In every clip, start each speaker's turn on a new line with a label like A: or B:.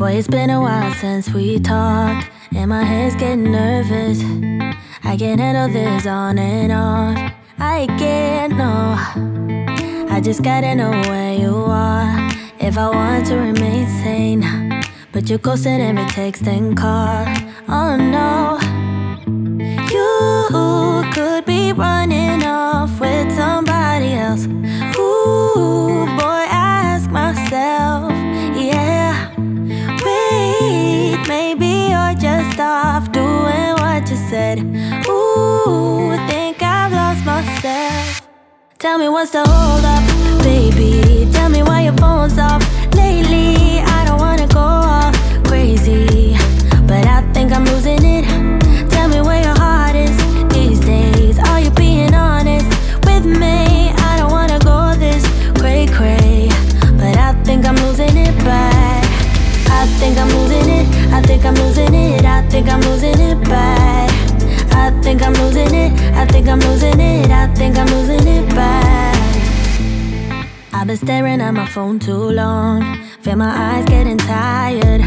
A: Boy, it's been a while since we talked, and my head's getting nervous. I can't handle this on and off. I can't, no. I just gotta know where you are if I want to remain sane. But you're ghosting every text and call. Oh no. You could be running off with somebody else. Ooh, boy, I ask myself, yeah. Wait, maybe you're just off doing what you said. Ooh, think I've lost myself. Tell me what's the hold up, baby. Tell me why your phone's off lately. I don't wanna go off crazy, but I think I'm losing it. Tell me where your heart is these days. Are you being honest with me? I don't wanna go this cray-cray, but I think I'm losing it bad. I think I'm losing it, I think I'm losing it, I think I'm losing it bad. I think I'm losing it, I think I'm losing it, I think I'm losing it bad. I've been staring at my phone too long, feel my eyes getting tired,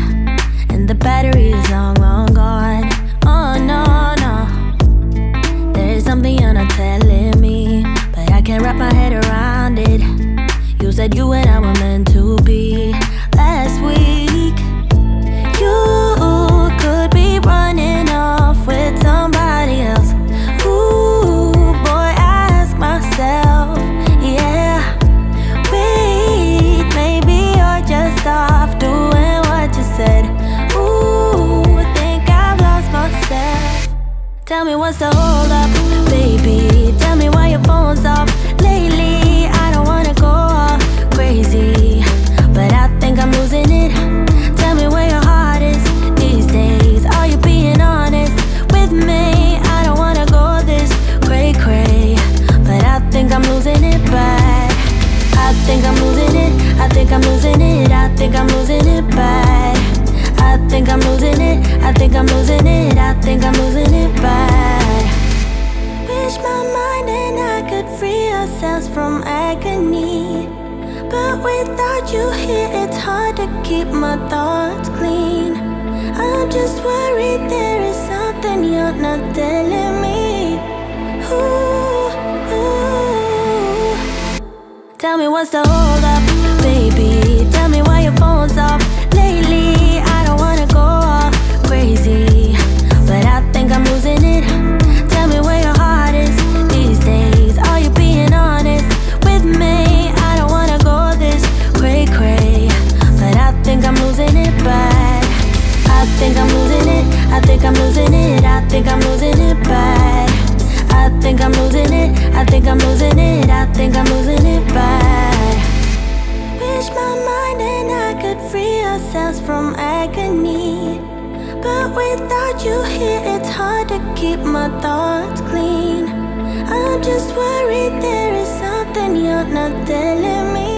A: and the battery is long, long gone. Oh no, no. There is something you're not telling me, but I can't wrap my head around it. You said you and I were meant to be last week. You could be running off with somebody else. Ooh, boy, I ask myself, yeah. Wait, maybe you're just off doing what you said. Ooh, think I've lost myself. Tell me what's the hold up, baby. Tell me why your phone's off lately. I don't wanna go off crazy, but I think I'm losing it. Tell me where your heart is these days. Are you being honest with me? I don't wanna go this cray-cray, but I think I'm losing it bad. I think I'm losing it, I think I'm losing it, I think I'm losing it bad. I think I'm losing it, I think I'm losing it, I think I'm losing it bad. Wish my mind and I could free ourselves from agony, but without you here it's hard to keep my thoughts clean. I'm just worried there is something you're not telling me. Ooh, ooh. Tell me what's the hold up, baby. Tell me why your phone's off lately. I don't wanna go off crazy, but I think I'm losing it. Tell me where your heart is these days. Are you being honest with me? I don't wanna go this cray-cray, but I think I'm losing it bad. I think I'm losing it, I think I'm losing it, I think I'm losing it bad. I think I'm losing it, I think I'm losing it, I think I'm losing it bad. Wish my mind and I could free ourselves from agony, but without you here it's hard to keep my thoughts clean. I'm just worried there is something you're not telling me.